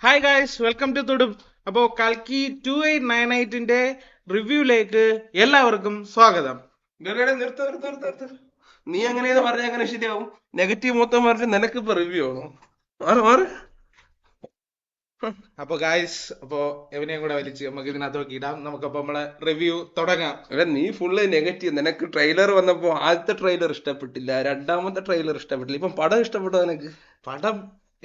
Hi guys, welcome to തുടും. അപ്പോൾ കൽക്കി 2898ന്റെ റിവ്യൂയിലേക്ക് എല്ലാവർക്കും സ്വാഗതം. നീ അങ്ങനെയെന്ന് പറഞ്ഞാൽ അങ്ങനെ ശരിയാവും. നെഗറ്റീവ് മൊത്തം പറഞ്ഞ് നിനക്കിപ്പോ റിവ്യൂ ആണോ? മാറ് മാറ്. അപ്പോൾ ഗായ്സ്, അപ്പോൾ എവനെയും കൂടെ വലിച്ച് നമുക്ക് ഇതിനകത്ത് ഇടാം. നമുക്കപ്പോൾ നമ്മളെ റിവ്യൂ തുടങ്ങാം. നീ ഫുള്ള് നെഗറ്റീവ്. നിനക്ക് ട്രെയിലർ വന്നപ്പോ ആദ്യത്തെ ട്രെയിലർ ഇഷ്ടപ്പെട്ടില്ല, രണ്ടാമത്തെ ട്രെയിലർ ഇഷ്ടപ്പെട്ടില്ല, ഇപ്പം പടം ഇഷ്ടപ്പെട്ടോ നിനക്ക്? പടം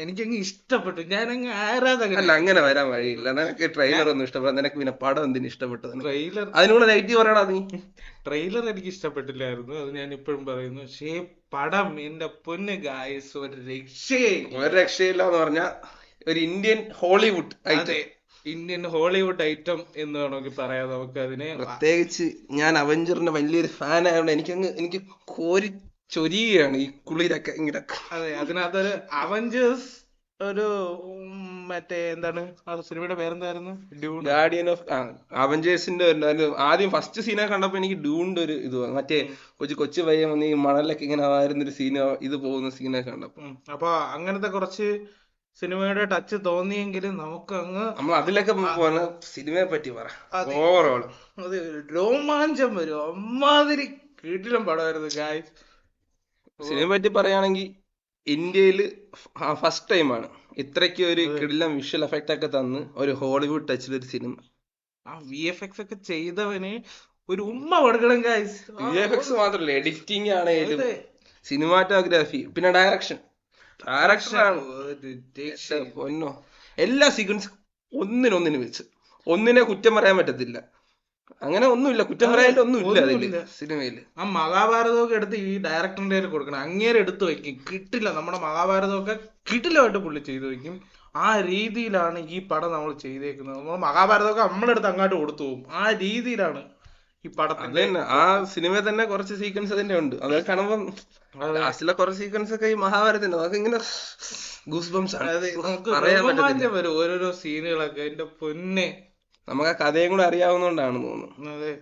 എനിക്കങ്ങ് ഇഷ്ടപ്പെട്ടു. ഞാനങ്ങ് ആരാധകൻ. അല്ല, അങ്ങനെ വരാൻ വഴിയില്ല. നിനക്ക് ട്രെയിലർ ഒന്നും ഇഷ്ടപ്പെടാം, നിനക്ക് പിന്നെ പടം എന്തിനു ഇഷ്ടപ്പെട്ടത്? ട്രെയിലർ അതിനൂടെ നെഗറ്റീവ് പറയണ നീ. ട്രെയിലർ എനിക്ക് ഇഷ്ടപ്പെട്ടില്ലായിരുന്നു, അത് ഞാൻ ഇപ്പോഴും പറയുന്നു. പക്ഷേ പടം എന്റെ പൊന്ന് ഗായ്സ്, ഒരു രക്ഷയില്ല എന്ന് പറഞ്ഞാ ഒരു ഇന്ത്യൻ ഹോളിവുഡ് അതെ, ഇന്ത്യൻ ഹോളിവുഡ് ഐറ്റം എന്ന് വേണമെങ്കിൽ പറയാം നമുക്ക് അതിനെ. പ്രത്യേകിച്ച് ഞാൻ അവഞ്ചറിന്റെ വലിയൊരു ഫാൻ ആയതുകൊണ്ട് എനിക്ക് കോരി ചൊരിയുകയാണ് ഈ കുളിരൊക്കെ ഇങ്ങനെ. അതെ, അതിനകത്തൊരു അവഞ്ചേഴ്സ് ഒരു മറ്റേ എന്താണ് ആ സിനിമയുടെ പേരെന്തായിരുന്നു? ഗാർഡിയൻ ഓഫ് അവഞ്ചേഴ്സിന്റെ ആദ്യം ഫസ്റ്റ് സീനെ കണ്ടപ്പോ എനിക്ക് ഡ്യൂണിന്റെ ഒരു ഇത് മറ്റേ കൊച്ചു പയ്യൻ വന്ന് ഈ മണലൊക്കെ ഇങ്ങനെ ആയിരുന്നൊരു സീന, ഇത് പോകുന്ന സീനൊക്കെ കണ്ടപ്പോ. അപ്പൊ അങ്ങനത്തെ കുറച്ച് സിനിമയുടെ ടച്ച് തോന്നിയെങ്കിലും നമുക്ക് അങ്ങ് നമ്മൾ അതിലൊക്കെ പോകുന്ന സിനിമയെ പറ്റി പറ. ഓവറോൾ അത് രോമാഞ്ചം വരും. അമ്മാതിരി കീട്ടിലും പടമായിരുന്നു ഗായ്സ്. സിനിമയെ പറ്റി പറയുകയാണെങ്കിൽ ഇന്ത്യയില് ഫസ്റ്റ് ടൈമാണ് ഇത്രയ്ക്ക് ഒരു കിടിലം വിഷ്വൽ എഫക്റ്റ് ഒക്കെ തന്ന് ഒരു ഹോളിവുഡ് ടച്ചിലൊരു സിനിമ. ആ VFX ഒക്കെ ചെയ്തവന് ഒരു ഉമ്മ കൊടുക്കണം ഗായ്സ്. VFX മാത്രല്ല, എഡിറ്റിംഗ് ആണെങ്കിലും സിനിമാറ്റോഗ്രാഫി, പിന്നെ ഡയറക്ഷൻ പൊന്നോ. എല്ലാ സീക്വൻസ് ഒന്നിനൊന്നിന് വെച്ച് ഒന്നിനെ കുറ്റം പറയാൻ പറ്റത്തില്ല. അങ്ങനെ ഒന്നുമില്ല, കുറ്റം പറയാൻ ഒന്നുമില്ല അതില് സിനിമയില്. ആ മഹാഭാരതമൊക്കെ എടുത്ത് ഈ ഡയറക്ടറിന്റെ കയ്യിൽ കൊടുക്കണം. അങ്ങേരെ എടുത്തു വെക്കും. കിട്ടില്ല, നമ്മുടെ മഹാഭാരതമൊക്കെ കിട്ടില്ലമായിട്ട് പുള്ളി ചെയ്തു വെക്കും. ആ രീതിയിലാണ് ഈ പടം നമ്മൾ ചെയ്തേക്കുന്നത്. നമ്മൾ മഹാഭാരതമൊക്കെ നമ്മളെടുത്ത് അങ്ങോട്ട് കൊടുത്തു പോകും. ആ രീതിയിലാണ് ഈ പടത്തിന്റെ. ആ സിനിമയിൽ തന്നെ കുറച്ച് സീക്വൻസ് തന്നെ ഉണ്ട്. അതൊക്കെ കാണുമ്പം ലാസ്റ്റിലെ കുറച്ച് സീക്വൻസ് ഒക്കെ ഈ മഹാഭാരതത്തിന്റെ അതൊക്കെ ഇങ്ങനെ ഗൂസ് ബംസ് ആണ്. വരും ഓരോരോ സീനുകളൊക്കെ. എന്റെ പൊന്നെ, നമുക്ക് ആ കഥയും കൂടെ അറിയാവുന്നോണ്ടാണ് തോന്നുന്നു. അതെ,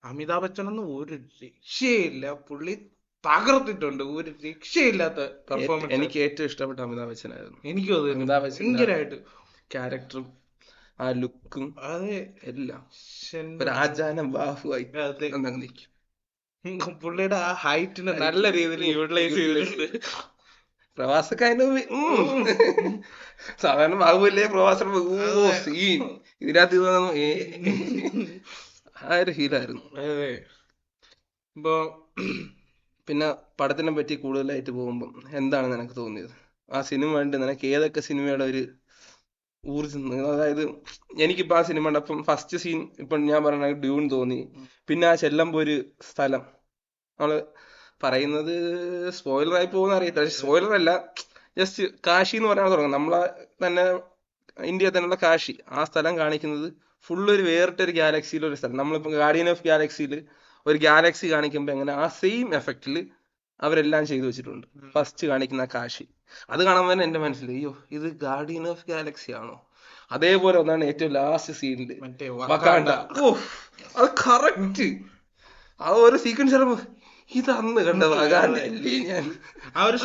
അമിതാഭ് ബച്ചനൊന്നും ഒരു രക്ഷയില്ല. പുള്ളി തകർത്തിട്ടുണ്ട്. ഒരു രക്ഷയില്ലാത്ത പെർഫോമൻസ്. എനിക്ക് ഏറ്റവും ഇഷ്ടപ്പെട്ട അമിതാഭ് ബച്ചനായിരുന്നു. എനിക്കും അത് ഭയങ്കരമായിട്ട് ക്യാരക്ടറും ആ ലുക്കും അതെ എല്ലാം ഒരു ആജാനം ബാഹുവായി നിൽക്കും. പുള്ളിയുടെ ആ ഹൈറ്റിനെ നല്ല രീതിയിൽ യൂട്ടിലൈസ് ചെയ്തിട്ടുണ്ട്. പ്രവാസക്കാരന് സാധാരണ ബാഹുവല്ലേ പ്രവാസം സീൻ ഇതിനകത്ത് ആ ഒരു ഫീലായിരുന്നു. അതെ. ഇപ്പൊ പിന്നെ പടത്തിനെ പറ്റി കൂടുതലായിട്ട് പോകുമ്പം എന്താണ് നിനക്ക് തോന്നിയത്? ആ സിനിമ കണ്ട് നിനക്ക് ഏതൊക്കെ സിനിമയുടെ ഒരു ഊർജം? അതായത് എനിക്കിപ്പോ ആ സിനിമ കണ്ടപ്പം ഫസ്റ്റ് സീൻ ഇപ്പൊ ഞാൻ പറഞ്ഞ ഡ്യൂൺ തോന്നി. പിന്നെ ആ ചെല്ലുമ്പോ ഒരു സ്ഥലം, നമ്മള് പറയുന്നത് സ്പോയിലറായി പോകുന്ന അറിയത്തില്ല, സ്പോയിലർ അല്ല, ജസ്റ്റ് കാശി എന്ന് പറയാൻ തുടങ്ങും. നമ്മളെ തന്നെ ഇന്ത്യയിൽ തന്നെയുള്ള കാശി, ആ സ്ഥലം കാണിക്കുന്നത് ഫുള്ള് ഒരു വേറിട്ടൊരു ഗാലക്സിയിലൊരു സ്ഥലം. നമ്മളിപ്പോ ഗാർഡിയൻ ഓഫ് ഗാലക്സിയിൽ ഒരു ഗാലക്സി കാണിക്കുമ്പോ എങ്ങനെ ആ സെയിം എഫക്റ്റില് അവരെല്ലാം ചെയ്തു വെച്ചിട്ടുണ്ട്. ഫസ്റ്റ് കാണിക്കുന്ന കാശി, അത് കാണുമ്പോൾ തന്നെ എന്റെ മനസ്സിൽ അയ്യോ ഇത് ഗാർഡിയൻ ഓഫ് ഗാലക്സി ആണോ? അതേപോലെ ഒന്നാണ് ഏറ്റവും ലാസ്റ്റ് സീനില് വകാണ്ട. അത് കറക്റ്റ് ആ ഒരു സീക്വൻസ് ഇത് അന്ന് കണ്ട വകാണ്ട അല്ലേ? ഞാൻ ആ ഒരു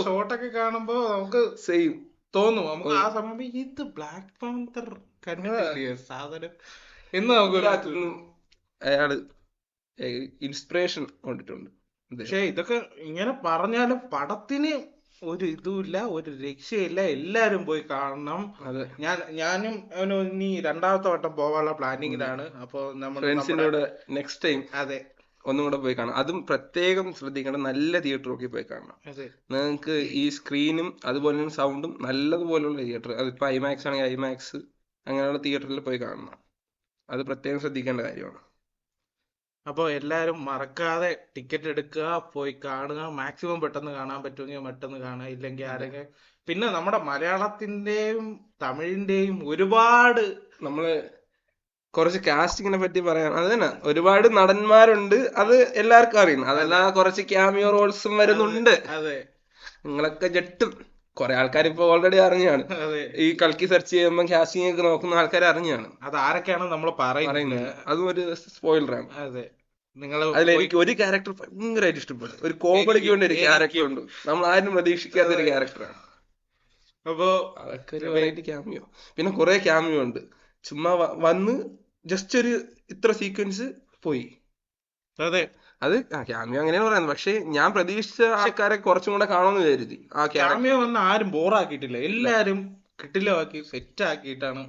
ഷോട്ടൊക്കെ കാണുമ്പോ നമുക്ക് സെയിം തോന്നും. നമുക്ക് ആ സമയം ഇത് ബ്ലാക്ക് പാന്തർ കണ്ടിട്ടില്ലേ സാധനം എന്ന് നമുക്ക് അയാള് ഇൻസ്പിറേഷൻ കൊണ്ടിട്ടുണ്ട്. പക്ഷെ ഇതൊക്കെ ഇങ്ങനെ പറഞ്ഞാലും പടത്തിന് ഒരു ഇതുമില്ല, ഒരു രക്ഷയില്ല. എല്ലാരും പോയി കാണണം. ഞാനും അവന് ഇനി രണ്ടാമത്തെ വട്ടം പോവാനുള്ള പ്ലാനിങ്ങിലാണ്. അപ്പൊ ഫ്രണ്ട്സിനോട് നെക്സ്റ്റ് ടൈം അതെ ഒന്നും കൂടെ പോയി കാണാം. അതും പ്രത്യേകം ശ്രദ്ധിക്കണം, നല്ല തിയേറ്ററിൽ പോയി കാണണം. നിങ്ങൾക്ക് ഈ സ്ക്രീനും അതുപോലെ സൗണ്ടും നല്ലതുപോലുള്ള തിയേറ്റർ, അതിപ്പോ ഐമാക്സ് ആണെങ്കിൽ ഐമാക്സ് അങ്ങനെയുള്ള തിയേറ്ററിൽ പോയി കാണണം. അത് പ്രത്യേകം ശ്രദ്ധിക്കേണ്ട കാര്യമാണ്. അപ്പോൾ എല്ലാവരും മറക്കാതെ ടിക്കറ്റ് എടുക്കുക, പോയി കാണുക. മാക്സിമം പെട്ടെന്ന് കാണാൻ പറ്റുമെങ്കിൽ പെട്ടെന്ന് കാണുക, ഇല്ലെങ്കിൽ ആരെങ്കിലും. പിന്നെ നമ്മുടെ മലയാളത്തിന്റെയും തമിഴിന്റെയും ഒരുപാട് നമ്മള് കുറച്ച് കാസ്റ്റിങ്ങിനെ പറ്റി പറയാം. അത് തന്നെ, ഒരുപാട് നടന്മാരുണ്ട്, അത് എല്ലാവർക്കും അറിയണം. അതല്ലാതെ കുറച്ച് ക്യാമിയോ റോൾസും വരുന്നുണ്ട്. അതെ, നിങ്ങളൊക്കെ ജെട്ടും. കുറെ ആൾക്കാർ ഇപ്പൊ ഓൾറെഡി അറിഞ്ഞാണ്. ഈ കൽക്കി സെർച്ച് ചെയ്യുമ്പോൾ കാസ്റ്റിംഗ് ഒക്കെ നോക്കുന്ന ആൾക്കാർ അറിഞ്ഞാണ്. അത് ആരൊക്കെയാണ് നമ്മൾ പറയുന്നത്. അതും ഒരു സ്പോയിലറാണ്. അതെ, അതിലെനിക്ക് ഒരു ക്യാരക്ടർ ഭയങ്കരമായിട്ട് ഇഷ്ടപ്പെട്ടു. ഒരു കോമഡിക്ക് വേണ്ടി ഒരു ക്യാരക്ടർ ഉണ്ട്, നമ്മൾ ആരും പ്രതീക്ഷിക്കാത്ത ഒരു ക്യാരക്ടറാണ്. അപ്പോ അതൊക്കെ ഒരു വെറൈറ്റി ക്യാമിയോ. പിന്നെ കുറെ ക്യാമിയോ ഉണ്ട്, ചുമ്മാ വന്ന് ജസ്റ്റ് ഒരു ഇത്ര സീക്വൻസ് പോയി. അതെ, അത് ക്യാമിയോ അങ്ങനെയാണ് പറയുന്നത്. പക്ഷെ ഞാൻ പ്രതീക്ഷിച്ച ആൾക്കാരെ കുറച്ചും കൂടെ കാണുമെന്ന് വിചാരിച്ചു ആ ക്യാരക്ടർ. ക്യാമിയോ വന്ന് ആരും ബോറാക്കിയിട്ടില്ല, എല്ലാരും കിട്ടിലാക്കി സെറ്റ് ആക്കിയിട്ടാണ്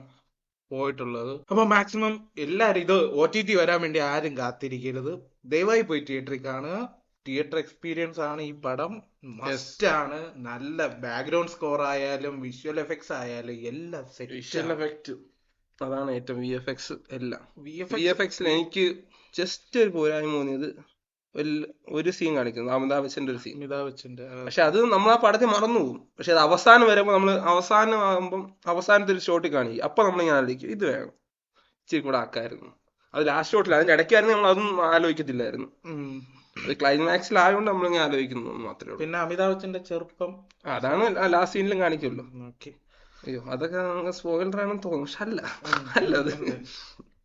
പോയിട്ടുള്ളത്. അപ്പൊ മാക്സിമം എല്ലാരും ഇത് OTT വരാൻ വേണ്ടി ആരും കാത്തിരിക്കരുത്, ദയവായി പോയി തിയേറ്ററിൽ കാണുക. തിയേറ്റർ എക്സ്പീരിയൻസ് ആണ് ഈ പടം, മസ്റ്റ് ആണ്. നല്ല ബാക്ക്ഗ്രൗണ്ട് സ്കോർ ആയാലും വിഷ്വൽ എഫക്ട്സ് ആയാലും എല്ലാം വിഷ്വൽ എഫക്ട് അതാണ് ഏറ്റവും VFX എല്ലാം. VFX VFXൽ എനിക്ക് ജസ്റ്റ് ഒരു പോരായ്മ തോന്നിയത് ഒരു സീൻ കാണിക്കുന്നു, അമിതാഭ് ബച്ചന്റെ ഒരു സീൻ. അമിതാഭ് ബച്ചന്റെ പക്ഷെ അത് നമ്മൾ ആ പടത്തിൽ മറന്നു പോകും. പക്ഷെ അത് അവസാനം വരുമ്പോൾ നമ്മൾ അവസാനമാകുമ്പം അവസാനത്തെ ഒരു ഷോട്ടിൽ കാണിക്കും. അപ്പൊ നമ്മൾ ഇങ്ങനെ ആലോചിക്കും ഇത് വേണം, ഇച്ചിരി കൂടെ ആക്കായിരുന്നു. അത് ലാസ്റ്റ് ഷോട്ടിൽ, അതിന്റെ ഇടയ്ക്കായിരുന്നു നമ്മൾ അതൊന്നും ആലോചിക്കത്തില്ലായിരുന്നു. അത് ക്ലൈമാക്സിലായതുകൊണ്ട് നമ്മളിങ്ങനെ ആലോചിക്കുന്നു മാത്രമേ ഉള്ളൂ. പിന്നെ അമിതാഭ് ബച്ചന്റെ ചെറുപ്പം അതാണ് ലാസ്റ്റ് സീനിലും കാണിക്കുമല്ലോ. ഓക്കെ, അയ്യോ അതൊക്കെ സ്പോയിലർ ആണെന്ന് തോന്നുന്നു. പക്ഷെ അല്ല അത്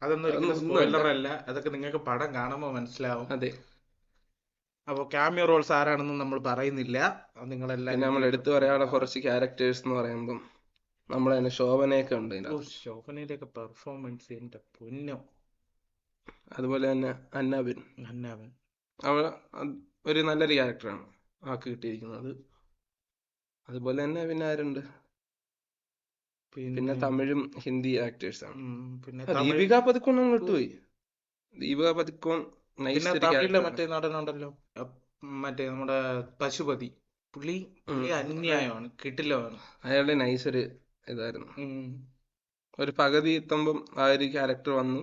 അതൊന്നും സ്പോയിലർ അല്ല, അതൊക്കെ നിങ്ങൾക്ക് പടം കാണുമ്പോൾ മനസ്സിലാവും. അതെ. അപ്പൊ ക്യാമിയോ റോൾസ് ആരാണെന്നും നമ്മൾ പറയുന്നില്ല, നിങ്ങളെല്ലാം. പിന്നെ നമ്മൾ എടുത്തു പറയാനുള്ള കുറച്ച് ക്യാരക്ടേഴ്സ് എന്ന് പറയുമ്പം നമ്മളെ തന്നെ ശോഭനയൊക്കെ ഉണ്ട് ഇതിനകത്ത്. ശോഭനയുടെ ഒക്കെ പെർഫോമൻസ് എന്റെ പൊന്നോ. അതുപോലെ തന്നെ അന്നാബിൻ അവൾ ഒരു നല്ലൊരു ക്യാരക്ടറാണ് ആക്ക് കിട്ടിയിരിക്കുന്നത്. അതുപോലെ തന്നെ പിന്നെ ആരുണ്ട്, പിന്നെ തമിഴും ഹിന്ദി ആക്ടേഴ്സ് ആണ്. പിന്നെ ദീപിക പതുക്കോൺ വിട്ടുപോയി. ദീപിക പതുക്കോൺ മറ്റേ നടനുണ്ടല്ലോ, മറ്റേ നമ്മുടെ പശുപതി, പുള്ളി അന്യായമാണ്, കിട്ടില്ലമാണ്. അയാളുടെ നൈസ് ഒരു ഇതായിരുന്നു. ഒരു പകുതി എത്തുമ്പം ആ ഒരു ക്യാരക്ടർ വന്നു,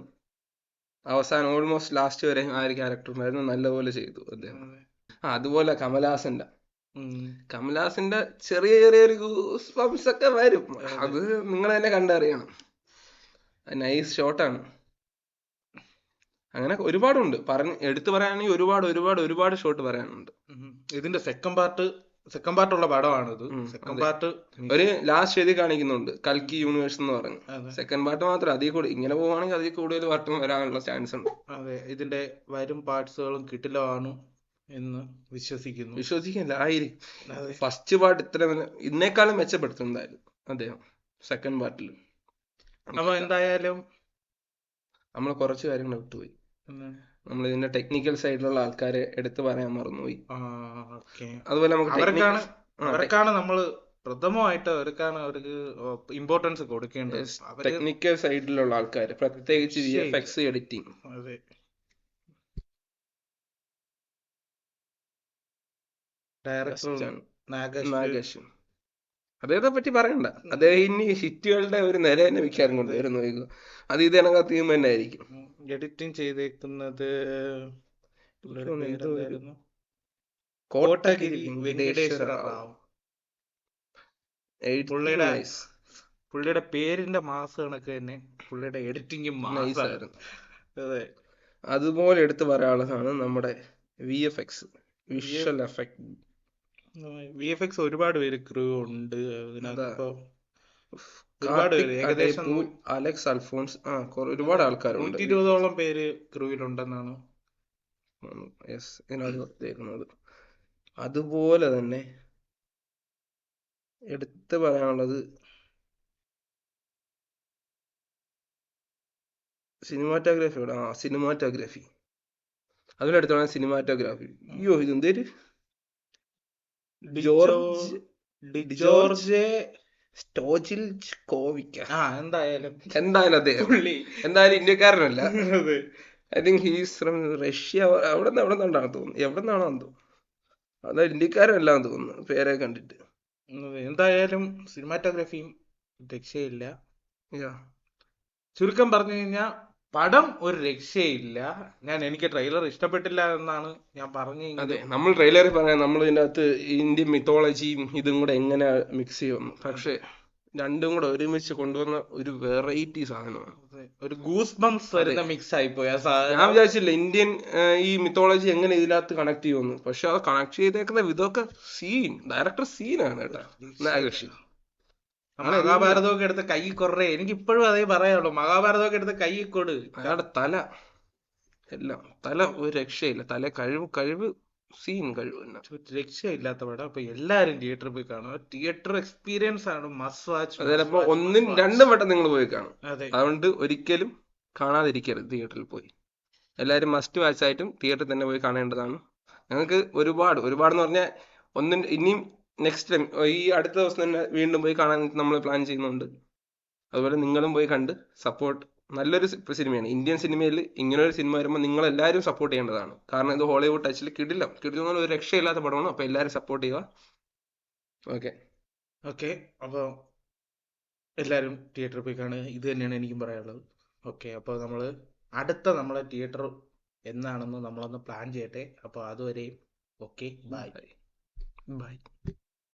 അവസാനം ഓൾമോസ്റ്റ് ലാസ്റ്റ് വരെ ആ ഒരു ക്യാരക്ടർ ഉണ്ടായിരുന്നു, നല്ലപോലെ ചെയ്തു അദ്ദേഹം. അതുപോലെ കമലഹാസന്റെ ചെറിയ ചെറിയൊരു ഗൂസ്ബംസ് ഒക്കെ വരും, അത് നിങ്ങൾ തന്നെ കണ്ടറിയണം. നൈസ് ഷോട്ടാണ്. അങ്ങനെ ഒരുപാടുണ്ട്, എടുത്തു പറയാണെങ്കിൽ ഒരുപാട് ഷോട്ട് പറയാനുണ്ട്. ഇതിന്റെ സെക്കൻഡ് പാർട്ടുള്ള പടമാണിത്. സെക്കൻഡ് പാർട്ട് ഒരു ലാസ്റ്റ് എഴുതി കാണിക്കുന്നുണ്ട്, കൽക്കി യൂണിവേഴ്സ് എന്ന് പറഞ്ഞു. സെക്കൻഡ് പാർട്ട് മാത്രം, അതിൽ കൂടി ഇങ്ങനെ പോവാണെങ്കിൽ അതിൽ കൂടുതൽ പാർട്ടും വരാനുള്ള ചാൻസ് ഉണ്ട്. അതെ, ഇതിന്റെ വരും പാർട്സുകളും കിട്ടിലാണ് എന്ന് വിശ്വസിക്കില്ല ആയിരിക്കും. ഫസ്റ്റ് പാർട്ട് ഇത്ര ഇതിനേക്കാളും മെച്ചപ്പെടുത്തുന്നുണ്ടായിരുന്നു അദ്ദേഹം സെക്കൻഡ് പാർട്ടിൽ. അപ്പൊ എന്തായാലും നമ്മൾ കുറച്ച് കാര്യങ്ങൾ വിട്ടുപോയി. നമ്മൾ ഇതിന്റെ ടെക്നിക്കൽ സൈഡിലുള്ള ആൾക്കാരെ എടുത്തു പറയാൻ മറന്നുപോയി. അതുപോലെ അവർക്കാണ് നമ്മൾ പ്രഥമമായിട്ട് അവർക്ക് ഇമ്പോർട്ടൻസ് കൊടുക്കേണ്ടത്. ടെക്നിക്കൽ സൈഡിലുള്ള ആൾക്കാർ, പ്രത്യേകിച്ച് VFX എഡിറ്റിംഗ്. അതെ, ഡയറക്ടർ നാഗേഷ്, അദ്ദേഹത്തെ പറ്റി പറയണ്ട. അദ്ദേഹം ഇനി ഹിറ്റുകളുടെ ഒരു നിര തന്നെ വിൽക്കാൻ കൊണ്ടുവരുന്നു. അത് ഇതിനകം തീം തന്നെ ആയിരിക്കും. എഡിറ്റിംഗ് ചെയ്തേക്കുന്നത് കോട്ടഗിരി വെങ്കടേശ്വര റാവു. പുള്ളിയുടെ പേരിന്റെ മാസ് കണക്ക് തന്നെ പുള്ളിയുടെ എഡിറ്റിംഗും മാസായിരുന്നു. അതെ, അതുപോലെ എടുത്തു പറയാനുള്ളതാണ് നമ്മുടെ VFX, വിഷ്വൽ എഫക്ട്. VFX ഒരുപാട് പേര് ക്രൂ ഉണ്ട് അതിനകത്ത്. ഒരുപാട് പേര്, ഏകദേശം അലക്സ് അൽഫോൺസ്, ഒരുപാട് ആൾക്കാരുണ്ട്. 120ഓളം പേര് ക്രൂവിലുണ്ടെന്നാണ് ഇതിനകത്ത്. അതുപോലെ തന്നെ എടുത്തു പറയാനുള്ളത് സിനിമാറ്റോഗ്രാഫി. അതിലെടുത്താണ് സിനിമാറ്റോഗ്രാഫി. അയ്യോ ഇതെന്തേര്, ജോർജ് സ്റ്റോജിൽകോവിക്. എന്തായാലും അദ്ദേഹം ഇന്ത്യക്കാരനല്ല. I think he's from Russia. എവിടെ നിന്നാണ് തോന്നുന്നു. അതായത് ഇന്ത്യക്കാരനല്ലാന്ന് തോന്നുന്നു പേരെ കണ്ടിട്ട്. എന്തായാലും സിനിമാറ്റോഗ്രാഫിയും രക്ഷയില്ല. ചുരുക്കം പറഞ്ഞു കഴിഞ്ഞാൽ പടം ഒരു രക്ഷയില്ല. എനിക്ക് ട്രെയിലർ ഇഷ്ടപ്പെട്ടില്ല എന്നാണ് ഞാൻ പറഞ്ഞു. അതെ, നമ്മൾ ട്രെയിലറിൽ പറയാം നമ്മൾ ഇതിന്റെ അകത്ത് ഇന്ത്യൻ മിത്തോളജിയും ഇതും കൂടെ എങ്ങനെ മിക്സ് ചെയ്യുന്നു. പക്ഷെ രണ്ടും കൂടെ ഒരുമിച്ച് കൊണ്ടുവന്ന ഒരു വെറൈറ്റി സാധനമാണ്. ഒരു ഗൂസ് ബംസ് വരുന്ന മിക്സ് ആയി പോയ സാധനം. ഞാൻ വിചാരിച്ചില്ല ഇന്ത്യൻ ഈ മിത്തോളജി എങ്ങനെ ഇതിനകത്ത് കണക്ട് ചെയ്യുമെന്ന്. പക്ഷെ അത് കണക്ട് ചെയ്തേക്കുന്ന വിധമൊക്കെ ഡയറക്ടർ സീനാണ് കേട്ടോ. നാഗേഷ് മഹാഭാരതമൊക്കെ എടുത്ത് കൈ കൊറേ, എനിക്ക് ഇപ്പോഴും അതേ പറയാനുള്ളൂ. മഹാഭാരതമൊക്കെ എടുത്ത് കൈ കൊടു. അയാളുടെ തല ഒരു രക്ഷയില്ല. കഴിവ് സീൻ കഴിവ് തന്നെ. രക്ഷയില്ലാത്ത പടം. അപ്പൊ എല്ലാരും തിയേറ്ററിൽ പോയി കാണുക. തിയേറ്റർ എക്സ്പീരിയൻസ് ആണ്. Must watch. അതിലപ്പോ ഒന്നും രണ്ടും വട്ടം നിങ്ങൾ പോയി കാണും. അതെ, അതുകൊണ്ട് ഒരിക്കലും കാണാതിരിക്കരുത് തിയേറ്ററിൽ പോയി. എല്ലാവരും മസ്റ്റ് വാച്ച് ആയിട്ടും തിയേറ്ററിൽ തന്നെ പോയി കാണേണ്ടതാണ്. ഞങ്ങൾക്ക് ഒരുപാട് എന്ന് പറഞ്ഞാൽ ഇനിയും നെക്സ്റ്റ് ടൈം ഈ അടുത്ത ദിവസം തന്നെ വീണ്ടും പോയി കാണാൻ നമ്മൾ പ്ലാൻ ചെയ്യുന്നുണ്ട്. അതുപോലെ നിങ്ങളും പോയി കണ്ട് സപ്പോർട്ട്. നല്ലൊരു സിനിമയാണ്. ഇന്ത്യൻ സിനിമയിൽ ഇങ്ങനെ ഒരു സിനിമ വരുമ്പോൾ നിങ്ങൾ എല്ലാവരും സപ്പോർട്ട് ചെയ്യേണ്ടതാണ്. കാരണം ഇത് ഹോളിവുഡ് ടച്ചിൽ കിടിലം ഒരു രക്ഷയില്ലാത്ത പടമാണ്. അപ്പൊ എല്ലാവരും സപ്പോർട്ട് ചെയ്യുക. Okay okay. അപ്പൊ എല്ലാരും തിയേറ്ററിൽ പോയി കാണുക. ഇത് തന്നെയാണ് എനിക്കും പറയാനുള്ളത്. ഓക്കെ. അപ്പൊ അടുത്ത നമ്മളെ തിയേറ്റർ എന്നാണെന്ന് നമ്മളൊന്ന് പ്ലാൻ ചെയ്യട്ടെ. അപ്പൊ അതുവരെയും ഓക്കെ, ബൈ. ബൈ.